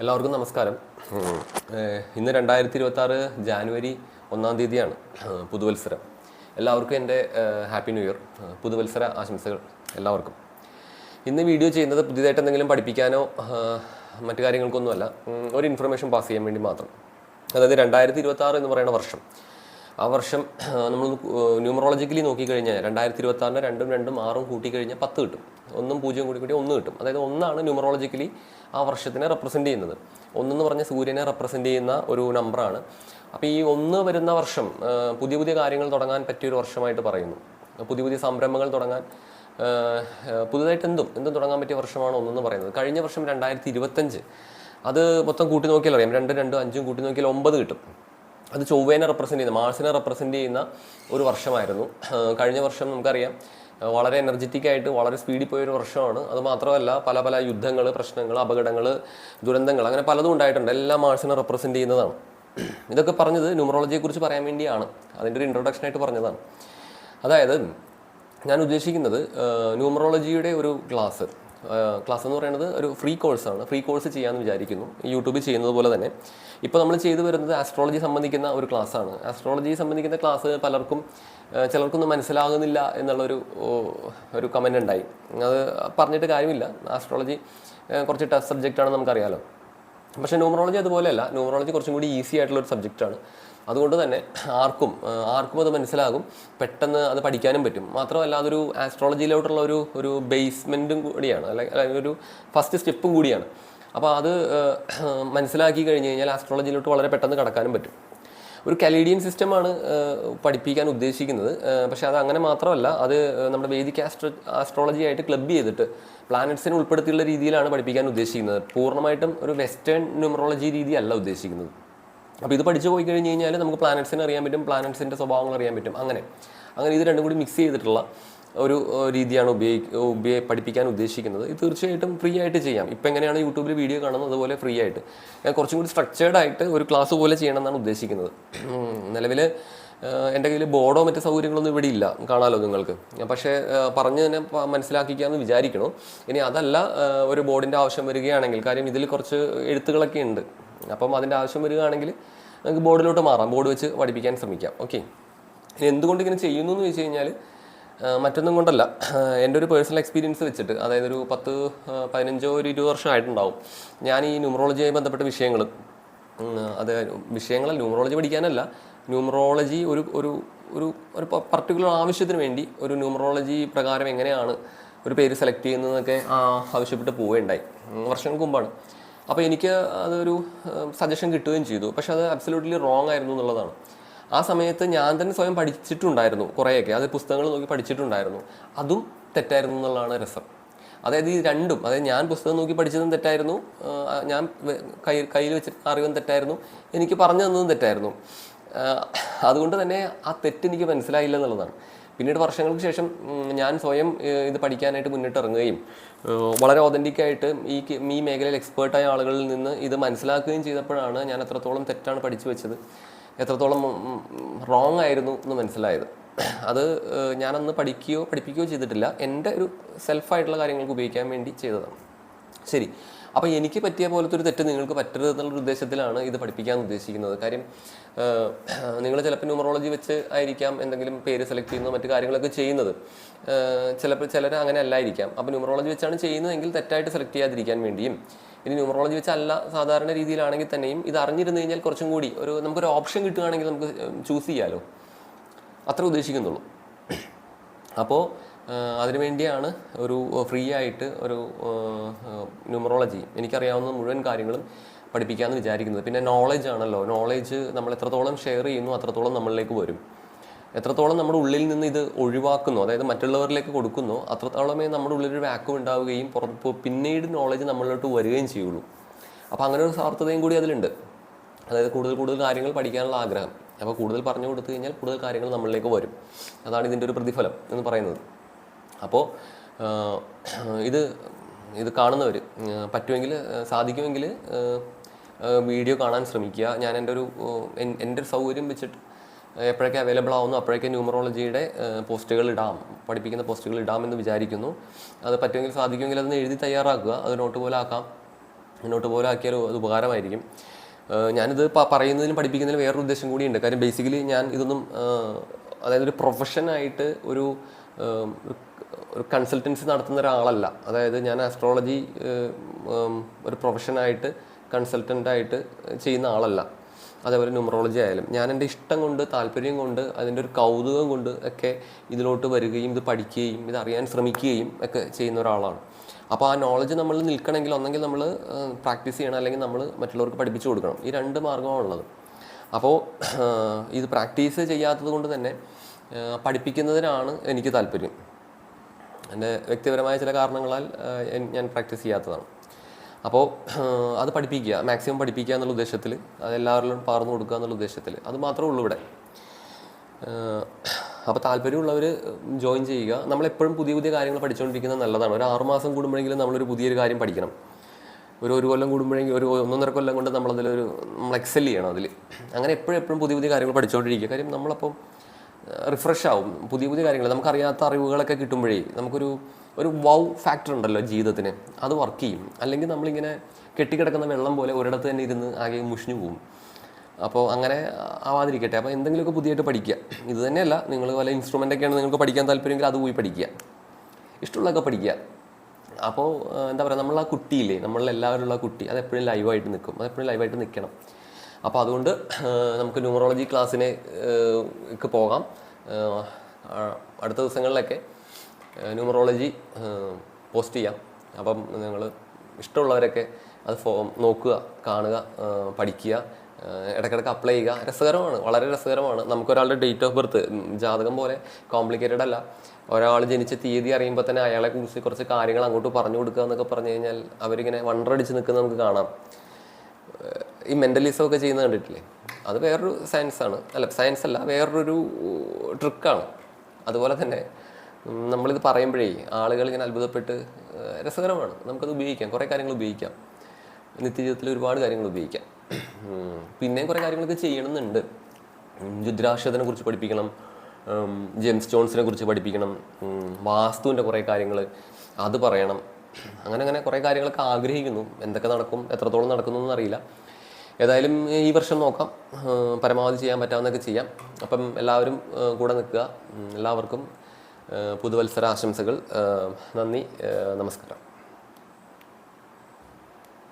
എല്ലാവർക്കും നമസ്കാരം. ഇന്ന് 2026 ജാനുവരി 1 തീയതിയാണ്, പുതുവത്സരം. എല്ലാവർക്കും എൻ്റെ ഹാപ്പി ന്യൂ ഇയർ, പുതുവത്സര ആശംസകൾ എല്ലാവർക്കും. ഇന്ന് വീഡിയോ ചെയ്യുന്നത് പുതിയതായിട്ട് എന്തെങ്കിലും പഠിപ്പിക്കാനോ മറ്റു കാര്യങ്ങൾക്കൊന്നുമല്ല, ഒരു ഇൻഫർമേഷൻ പാസ് ചെയ്യാൻ വേണ്ടി മാത്രം. അതായത് 2026 എന്ന് പറയുന്ന വർഷം, ആ വർഷം നമ്മൾ ന്യൂമറോളജിക്കലി നോക്കിക്കഴിഞ്ഞാൽ 2026 2ഉം 2ഉം 6ഉം കൂട്ടിക്കഴിഞ്ഞാൽ 10 കിട്ടും. 1ഉം 0ഉം കൂടി 1 കിട്ടും. അതായത് 1 ന്യൂമറോളജിക്കലി ആ വർഷത്തിനെ റെപ്രസെൻറ്റ് ചെയ്യുന്നത്. 1 പറഞ്ഞ സൂര്യനെ റെപ്രസെൻറ്റ് ചെയ്യുന്ന ഒരു നമ്പറാണ്. അപ്പോൾ ഈ 1 വരുന്ന വർഷം പുതിയ പുതിയ കാര്യങ്ങൾ തുടങ്ങാൻ പറ്റിയൊരു വർഷമായിട്ട് പറയുന്നു. പുതിയ പുതിയ സംരംഭങ്ങൾ തുടങ്ങാൻ, പുതുതായിട്ട് എന്തും തുടങ്ങാൻ പറ്റിയ വർഷമാണ് 1 പറയുന്നത്. കഴിഞ്ഞ വർഷം 2025, അത് മൊത്തം കൂട്ടി നോക്കിയാൽ അറിയാം. 2, 2, 5ഉം കൂട്ടി നോക്കിയാൽ 9 കിട്ടും. അത് ചൊവ്വേനെ റെപ്രസെൻറ്റ് ചെയ്യുന്ന, മാർസിനെ റെപ്രസെൻറ്റ് ചെയ്യുന്ന ഒരു വർഷമായിരുന്നു. കഴിഞ്ഞ വർഷം നമുക്കറിയാം വളരെ എനർജറ്റിക് ആയിട്ട് വളരെ സ്പീഡിൽ പോയൊരു വർഷമാണ്. അത് മാത്രമല്ല പല പല യുദ്ധങ്ങൾ, പ്രശ്നങ്ങൾ, അപകടങ്ങൾ, ദുരന്തങ്ങൾ, അങ്ങനെ പലതും ഉണ്ടായിട്ടുണ്ട്. എല്ലാം മാർസിനെ റെപ്രസെൻറ്റ് ചെയ്യുന്നതാണ്. ഇതൊക്കെ പറഞ്ഞത് ന്യൂമറോളജിയെക്കുറിച്ച് പറയാൻ വേണ്ടിയാണ്, അതിൻ്റെ ഒരു ഇൻട്രൊഡക്ഷനായിട്ട് പറഞ്ഞതാണ്. അതായത് ഞാൻ ഉദ്ദേശിക്കുന്നത് ന്യൂമറോളജിയുടെ ഒരു ക്ലാസ് എന്ന് പറയുന്നത് ഒരു ഫ്രീ കോഴ്സാണ്. ഫ്രീ കോഴ്സ് ചെയ്യാമെന്ന് വിചാരിക്കുന്നു, യൂട്യൂബിൽ ചെയ്യുന്നത് പോലെ തന്നെ. ഇപ്പോൾ നമ്മൾ ചെയ്തു വരുന്നത് ആസ്ട്രോളജി സംബന്ധിക്കുന്ന ഒരു ക്ലാസ്സാണ്. ആസ്ട്രോളജി സംബന്ധിക്കുന്ന ക്ലാസ് ചിലർക്കൊന്നും മനസ്സിലാകുന്നില്ല എന്നുള്ളൊരു കമൻ്റ് ഉണ്ടായി. അത് പറഞ്ഞിട്ട് കാര്യമില്ല. ആസ്ട്രോളജി കുറച്ച് ടഫ് സബ്ജക്റ്റാണെന്ന് നമുക്കറിയാലോ. പക്ഷേ ന്യൂമറോളജി അതുപോലെയല്ല. ന്യൂമറോളജി കുറച്ചും കൂടി ഈസി ആയിട്ടുള്ളൊരു സബ്ജക്റ്റാണ്. അതുകൊണ്ട് തന്നെ ആർക്കും അത് മനസ്സിലാകും, പെട്ടെന്ന് അത് പഠിക്കാനും പറ്റും. മാത്രമല്ല അതൊരു ആസ്ട്രോളജിയിലോട്ടുള്ള ഒരു ബേസ്മെൻറ്റും കൂടിയാണ്, അല്ലെങ്കിൽ ഒരു ഫസ്റ്റ് സ്റ്റെപ്പും കൂടിയാണ്. അപ്പോൾ അത് മനസ്സിലാക്കി കഴിഞ്ഞ് കഴിഞ്ഞാൽ ആസ്ട്രോളജിയിലോട്ട് വളരെ പെട്ടെന്ന് കടക്കാനും പറ്റും. ഒരു കലീഡിയൻ സിസ്റ്റമാണ് പഠിപ്പിക്കാൻ ഉദ്ദേശിക്കുന്നത്. പക്ഷേ അത് അങ്ങനെ മാത്രമല്ല, അത് നമ്മുടെ വേദിക് ആസ്ട്രോളജി ആയിട്ട് ക്ലബ് ചെയ്തിട്ട് പ്ലാനറ്റ്സിനെ ഉൾപ്പെടുത്തിയുള്ള രീതിയിലാണ് പഠിപ്പിക്കാൻ ഉദ്ദേശിക്കുന്നത്. പൂർണ്ണമായിട്ടും ഒരു വെസ്റ്റേൺ ന്യൂമറോളജി രീതിയല്ല ഉദ്ദേശിക്കുന്നത്. അപ്പോൾ ഇത് പഠിച്ചു പോയി കഴിഞ്ഞ് കഴിഞ്ഞാൽ നമുക്ക് പ്ലാനറ്റ്സിനെ അറിയാൻ പറ്റും, പ്ലാനറ്റ്സിൻ്റെ സ്വഭാവങ്ങൾ അറിയാൻ പറ്റും. അങ്ങനെ ഇത് രണ്ടും കൂടി മിക്സ് ചെയ്തിട്ടുള്ള ഒരു രീതിയാണ് പഠിപ്പിക്കാൻ ഉദ്ദേശിക്കുന്നത്. ഇത് തീർച്ചയായിട്ടും ഫ്രീ ആയിട്ട് ചെയ്യാം. ഇപ്പം എങ്ങനെയാണ് യൂട്യൂബിൽ വീഡിയോ കാണുന്നത് അതുപോലെ ഫ്രീ ആയിട്ട് ഞാൻ കുറച്ചും കൂടി സ്ട്രക്ചേർഡ് ആയിട്ട് ഒരു ക്ലാസ് പോലെ ചെയ്യണമെന്നാണ് ഉദ്ദേശിക്കുന്നത്. നിലവിൽ എൻ്റെ കയ്യിൽ ബോർഡോ മറ്റ് സൗകര്യങ്ങളൊന്നും ഇവിടെ ഇല്ല, കാണാമല്ലോ നിങ്ങൾക്ക്. പക്ഷേ പറഞ്ഞ് തന്നെ മനസ്സിലാക്കിക്കാമെന്ന് വിചാരിക്കണം. ഇനി അതല്ല, ഒരു ബോർഡിൻ്റെ ആവശ്യം വരികയാണെങ്കിൽ, കാര്യം ഇതിൽ കുറച്ച് എഴുത്തുകളൊക്കെ ഉണ്ട്, അപ്പം അതിൻ്റെ ആവശ്യം വരികയാണെങ്കിൽ നമുക്ക് ബോർഡിലോട്ട് മാറാം, ബോർഡ് വെച്ച് പഠിപ്പിക്കാൻ ശ്രമിക്കാം. ഓക്കെ. ഇനി എന്തുകൊണ്ട് ഇങ്ങനെ ചെയ്യുന്നു എന്ന് വെച്ച് കഴിഞ്ഞാൽ മറ്റൊന്നും കൊണ്ടല്ല, എൻ്റെ ഒരു പേഴ്സണൽ എക്സ്പീരിയൻസ് വെച്ചിട്ട്, അതായത് ഒരു 10, 15, 20 വർഷം ആയിട്ടുണ്ടാവും ഞാൻ ഈ ന്യൂമറോളജിയുമായി ബന്ധപ്പെട്ട വിഷയങ്ങൾ ന്യൂമറോളജി പഠിക്കാനല്ല, ന്യൂമറോളജി ഒരു പർട്ടിക്കുലർ ആവശ്യത്തിന് വേണ്ടി ഒരു ന്യൂമറോളജി പ്രകാരം എങ്ങനെയാണ് ഒരു പേര് സെലക്ട് ചെയ്യുന്നതെന്നൊക്കെ ആവശ്യപ്പെട്ട് പോവുകയുണ്ടായി, വർഷങ്ങൾക്ക് മുമ്പാണ്. അപ്പോൾ എനിക്ക് അതൊരു സജഷൻ കിട്ടുകയും ചെയ്തു. പക്ഷെ അത് അബ്സല്യൂട്ട്ലി റോങ് ആയിരുന്നു എന്നുള്ളതാണ്. ആ സമയത്ത് ഞാൻ തന്നെ സ്വയം പഠിച്ചിട്ടുണ്ടായിരുന്നു കുറേയൊക്കെ, അത് പുസ്തകങ്ങൾ നോക്കി പഠിച്ചിട്ടുണ്ടായിരുന്നു. അതും തെറ്റായിരുന്നു എന്നുള്ളതാണ് രസം. അതായത് ഈ രണ്ടും, അതായത് ഞാൻ പുസ്തകം നോക്കി പഠിച്ചതും തെറ്റായിരുന്നു, ഞാൻ കയ്യിൽ വെച്ചിട്ട് അറിവും തെറ്റായിരുന്നു, എനിക്ക് പറഞ്ഞു തന്നതും തെറ്റായിരുന്നു. അതുകൊണ്ട് തന്നെ ആ തെറ്റ് എനിക്ക് മനസ്സിലായില്ല എന്നുള്ളതാണ്. പിന്നീട് വർഷങ്ങൾക്ക് ശേഷം ഞാൻ സ്വയം ഇത് പഠിക്കാനായിട്ട് മുന്നിട്ടിറങ്ങുകയും വളരെ ഒതൻറ്റിക്കായിട്ട് ഈ മേഖലയിൽ എക്സ്പേർട്ടായ ആളുകളിൽ നിന്ന് ഇത് മനസ്സിലാക്കുകയും ചെയ്തപ്പോഴാണ് ഞാൻ എത്രത്തോളം തെറ്റാണ് പഠിച്ചു വെച്ചത്, എത്രത്തോളം റോങ് ആയിരുന്നു എന്ന് മനസ്സിലായത്. അത് ഞാനന്ന് പഠിപ്പിക്കുകയോ ചെയ്തിട്ടില്ല, എൻ്റെ ഒരു സെൽഫായിട്ടുള്ള കാര്യങ്ങൾക്ക് ഉപയോഗിക്കാൻ വേണ്ടി ചെയ്തതാണ്. ശരി, അപ്പോൾ എനിക്ക് പറ്റിയ പോലത്തെ ഒരു തെറ്റ് നിങ്ങൾക്ക് പറ്റരുത് എന്നുള്ളൊരു ഉദ്ദേശത്തിലാണ് ഇത് പഠിപ്പിക്കാൻ ഉദ്ദേശിക്കുന്നത്. കാര്യം നിങ്ങൾ ചിലപ്പോൾ ന്യൂമറോളജി വെച്ച് ആയിരിക്കാം എന്തെങ്കിലും പേര് സെലക്ട് ചെയ്യുന്നത്, മറ്റു കാര്യങ്ങളൊക്കെ ചെയ്യുന്നത്. ചിലർ അങ്ങനെ അല്ലായിരിക്കാം. അപ്പോൾ ന്യൂമറോളജി വെച്ചാണ് ചെയ്യുന്നതെങ്കിൽ തെറ്റായിട്ട് സെലക്ട് ചെയ്യാതിരിക്കാൻ വേണ്ടിയും, ഇനി ന്യൂമറോളജി വെച്ചല്ല സാധാരണ രീതിയിലാണെങ്കിൽ തന്നെയും ഇത് അറിഞ്ഞിരുന്നു കഴിഞ്ഞാൽ കുറച്ചും കൂടി നമുക്കൊരു ഓപ്ഷൻ കിട്ടുകയാണെങ്കിൽ നമുക്ക് ചൂസ് ചെയ്യാമല്ലോ, അത്ര ഉദ്ദേശിക്കുന്നുള്ളൂ. അപ്പോൾ അതിനുവേണ്ടിയാണ് ഒരു ഫ്രീ ആയിട്ട് ഒരു ന്യൂമറോളജി എനിക്കറിയാവുന്ന മുഴുവൻ കാര്യങ്ങളും പഠിപ്പിക്കാമെന്ന് വിചാരിക്കുന്നത്. പിന്നെ നോളജ് ആണല്ലോ, നോളജ് നമ്മൾ എത്രത്തോളം ഷെയർ ചെയ്യുന്നു അത്രത്തോളം നമ്മളിലേക്ക് വരും. എത്രത്തോളം നമ്മുടെ ഉള്ളിൽ നിന്ന് ഇത് ഒഴിവാക്കുന്നു, അതായത് മറ്റുള്ളവരിലേക്ക് കൊടുക്കുന്നു, അത്രത്തോളമേ നമ്മുടെ ഉള്ളിലൊരു വാക്വം ഉണ്ടാവുകയും പിന്നീട് നോളജ് നമ്മളിലോട്ട് വരികയും ചെയ്യുള്ളൂ. അപ്പോൾ അങ്ങനെ ഒരു സാർത്ഥതയും കൂടി അതിലുണ്ട്. അതായത് കൂടുതൽ കാര്യങ്ങൾ പഠിക്കാനുള്ള ആഗ്രഹം. അപ്പോൾ കൂടുതൽ പറഞ്ഞു കൊടുത്തു കഴിഞ്ഞാൽ കൂടുതൽ കാര്യങ്ങൾ നമ്മളിലേക്ക് വരും. അതാണ് ഇതിൻ്റെ ഒരു പ്രതിഫലം എന്ന് പറയുന്നത്. അപ്പോൾ ഇത് കാണുന്നവർ പറ്റുമെങ്കിൽ, സാധിക്കുമെങ്കിൽ വീഡിയോ കാണാൻ ശ്രമിക്കുക. ഞാൻ എൻ്റെ ഒരു സൗകര്യം വെച്ചിട്ട് എപ്പോഴൊക്കെ അവൈലബിൾ ആവുന്നു അപ്പോഴൊക്കെ ന്യൂമറോളജിയുടെ പോസ്റ്റുകൾ ഇടാം, പഠിപ്പിക്കുന്ന പോസ്റ്റുകൾ ഇടാമെന്ന് വിചാരിക്കുന്നു. അത് പറ്റുമെങ്കിൽ സാധിക്കുമെങ്കിൽ അതൊന്ന് എഴുതി തയ്യാറാക്കുക, അത് നോട്ട് പോലെ ആക്കാം. മുന്നോട്ട് പോലെ ആക്കിയാൽ അത് ഉപകാരമായിരിക്കും. ഞാനിത് പറയുന്നതിനും പഠിപ്പിക്കുന്നതിനും വേറൊരു ഉദ്ദേശം കൂടിയുണ്ട്. കാര്യം ബേസിക്കലി ഞാൻ ഇതൊന്നും അതായത് ഒരു പ്രൊഫഷനായിട്ട് ഒരു കൺസൾട്ടൻസി നടത്തുന്ന ഒരാളല്ല. അതായത് ഞാൻ ആസ്ട്രോളജി ഒരു പ്രൊഫഷനായിട്ട് കൺസൾട്ടൻ്റായിട്ട് ചെയ്യുന്ന ആളല്ല. അതേപോലെ ന്യൂമറോളജി ആയാലും ഞാൻ എൻ്റെ ഇഷ്ടം കൊണ്ട്, താല്പര്യം കൊണ്ട്, അതിൻ്റെ ഒരു കൗതുകം കൊണ്ട് ഒക്കെ ഇതിലോട്ട് വരികയും ഇത് പഠിക്കുകയും ഇത് അറിയാൻ ശ്രമിക്കുകയും ഒക്കെ ചെയ്യുന്ന ഒരാളാണ്. അപ്പോൾ ആ നോളജ് നമ്മൾ നിൽക്കണമെങ്കിൽ ഒന്നെങ്കിൽ നമ്മൾ പ്രാക്ടീസ് ചെയ്യണം, അല്ലെങ്കിൽ നമ്മൾ മറ്റുള്ളവർക്ക് പഠിപ്പിച്ചു കൊടുക്കണം. ഈ രണ്ട് മാർഗ്ഗമാണുള്ളത്. അപ്പോൾ ഇത് പ്രാക്ടീസ് ചെയ്യാത്തത് കൊണ്ട് തന്നെ പഠിപ്പിക്കുന്നതിനാണ് എനിക്ക് താല്പര്യം. എൻ്റെ വ്യക്തിപരമായ ചില കാരണങ്ങളാൽ ഞാൻ പ്രാക്ടീസ് ചെയ്യാത്തതാണ്. അപ്പോൾ അത് പഠിപ്പിക്കുക, മാക്സിമം പഠിപ്പിക്കുക എന്നുള്ള ഉദ്ദേശത്തിൽ, അതെല്ലാവരിലും പകർന്നു കൊടുക്കുക എന്നുള്ള ഉദ്ദേശത്തിൽ, അത് മാത്രമേ ഉള്ളൂ ഇവിടെ. അപ്പോൾ താല്പര്യമുള്ളവർ ജോയിൻ ചെയ്യുക. നമ്മളെപ്പോഴും പുതിയ പുതിയ കാര്യങ്ങൾ പഠിച്ചുകൊണ്ടിരിക്കുന്നത് നല്ലതാണ്. ഒരു 6 മാസം കൂടുമ്പോഴെങ്കിലും നമ്മളൊരു പുതിയൊരു കാര്യം പഠിക്കണം. ഒരു കൊല്ലം കൂടുമ്പോഴെങ്കിലും, ഒരു 1.5 കൊല്ലം കൊണ്ട് നമ്മൾ എക്സൽ ചെയ്യണം അതിൽ. അങ്ങനെ എപ്പോഴും പുതിയ പുതിയ കാര്യങ്ങൾ പഠിച്ചുകൊണ്ടിരിക്കുക. കാര്യം നമ്മളപ്പം റിഫ്രഷ് ആവും. പുതിയ പുതിയ കാര്യങ്ങൾ, നമുക്കറിയാത്ത അറിവുകളൊക്കെ കിട്ടുമ്പോഴേ നമുക്കൊരു വൗ ഫാക്ടർ ഉണ്ടല്ലോ ജീവിതത്തിന്, അത് വർക്ക് ചെയ്യും. അല്ലെങ്കിൽ നമ്മളിങ്ങനെ കെട്ടിക്കിടക്കുന്ന വെള്ളം പോലെ ഒരിടത്ത് തന്നെ ഇരുന്ന് ആകെ മുഷിഞ്ഞു പോകും. അപ്പോൾ അങ്ങനെ ആവാതിരിക്കട്ടെ. അപ്പോൾ എന്തെങ്കിലുമൊക്കെ പുതിയതായിട്ട് പഠിക്കുക. ഇത് തന്നെയല്ല, നിങ്ങൾ വല്ല ഇൻസ്ട്രുമെൻ്റൊക്കെയാണ് നിങ്ങൾക്ക് പഠിക്കാൻ താല്പര്യമെങ്കിൽ അത് പോയി പഠിക്കുക, ഇഷ്ടമുള്ളതൊക്കെ പഠിക്കുക. അപ്പോൾ എന്താ പറയുക, നമ്മൾ ആ കുട്ടിയില്ലേ, നമ്മളെല്ലാവരുള്ള കുട്ടി, അതെപ്പോഴും ലൈവായിട്ട് നിൽക്കും, അതെപ്പോഴും ലൈവായിട്ട് നിൽക്കണം. അപ്പോൾ അതുകൊണ്ട് നമുക്ക് ന്യൂമറോളജി ക്ലാസ്സിന് പോകാം. അടുത്ത ദിവസങ്ങളിലൊക്കെ ന്യൂമറോളജി പോസ്റ്റ് ചെയ്യാം. അപ്പം നിങ്ങൾ ഇഷ്ടമുള്ളവരൊക്കെ അത് നോക്കുക, കാണുക, പഠിക്കുക, ഇടയ്ക്കിടയ്ക്ക് അപ്ലൈ ചെയ്യുക. രസകരമാണ്, വളരെ രസകരമാണ്. നമുക്കൊരാളുടെ ഡേറ്റ് ഓഫ് ബർത്ത് ജാതകം പോലെ കോംപ്ലിക്കേറ്റഡ് അല്ല. ഒരാൾ ജനിച്ച തീയതി അറിയുമ്പോൾ തന്നെ അയാളെ കുറിച്ച് കുറച്ച് കാര്യങ്ങൾ അങ്ങോട്ട് പറഞ്ഞു കൊടുക്കുക എന്നൊക്കെ പറഞ്ഞു കഴിഞ്ഞാൽ അവരിങ്ങനെ വണ്ടറടിച്ച് നിൽക്കുന്നത് നമുക്ക് കാണാം. ഈ മെൻ്റലിസം ഒക്കെ ചെയ്യുന്നത് കണ്ടിട്ടില്ലേ? അത് വേറൊരു സയൻസാണ്. അല്ല, സയൻസ് അല്ല, വേറൊരു ട്രിക്കാണ്. അതുപോലെ തന്നെ നമ്മളിത് പറയുമ്പോഴേ ആളുകൾ ഇങ്ങനെ അത്ഭുതപ്പെട്ട്, രസകരമാണ്. നമുക്കത് ഉപയോഗിക്കാം, കുറേ കാര്യങ്ങൾ ഉപയോഗിക്കാം. നിത്യജീവിതത്തിൽ ഒരുപാട് കാര്യങ്ങൾ ഉപയോഗിക്കാം. പിന്നെയും കുറേ കാര്യങ്ങളൊക്കെ ചെയ്യണമെന്നുണ്ട്. രുദ്രാക്ഷത്തിനെ കുറിച്ച് പഠിപ്പിക്കണം, ജെം സ്റ്റോൺസിനെ കുറിച്ച് പഠിപ്പിക്കണം, വാസ്തുവിൻ്റെ കുറേ കാര്യങ്ങൾ അത് പറയണം. അങ്ങനെ കുറേ കാര്യങ്ങളൊക്കെ ആഗ്രഹിക്കുന്നു. എന്തൊക്കെ നടക്കും, എത്രത്തോളം നടക്കുന്നു അറിയില്ല. ഏതായാലും ഈ വർഷം നോക്കാം, പരമാവധി ചെയ്യാൻ പറ്റാവുന്നതൊക്കെ ചെയ്യാം. അപ്പം എല്ലാവരും കൂടെ നിൽക്കുക. എല്ലാവർക്കും പുതുവത്സര ആശംസകൾ. നന്ദി, നമസ്കാരം.